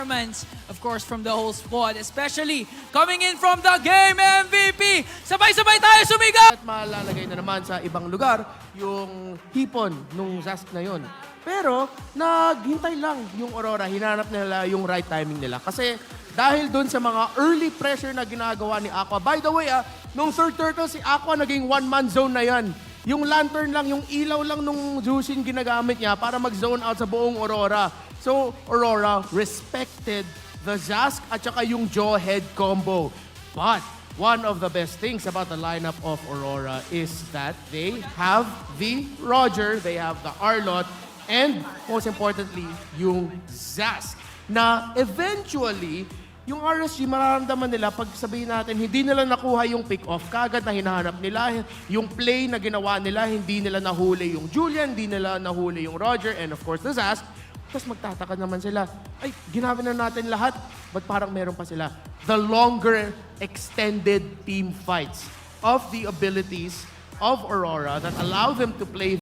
performance, of course, from the whole squad, especially coming in from the game MVP. Sabay-sabay tayo sumigaw! At malalagay na naman sa ibang lugar yung hipon nung Zask na yun. Pero naghintay lang yung Aurora, hinanap nila yung right timing nila. Kasi dahil dun sa mga early pressure na ginagawa ni Aqua. By the way, nung third turtle si Aqua naging one-man zone na yan. Yung lantern lang, yung ilaw lang nung Jushin ginagamit niya para mag-zone out sa buong Aurora. So, Aurora respected the Zask at saka yung jaw head combo. But one of the best things about the lineup of Aurora is that they have the Roger, they have the Arlott, and most importantly, yung Zask. Na eventually, yung RSG mararamdaman nila pag sabihin natin, hindi nila nakuha yung pick-off, kagad na hinahanap nila, yung play na ginawa nila, hindi nila nahuli yung Julian, hindi nila nahuli yung Roger, and of course the Zask. Tapos magtataka naman sila, ay, ginamit na natin lahat, but parang meron pa sila. The longer extended team fights of the abilities of Aurora that allow them to play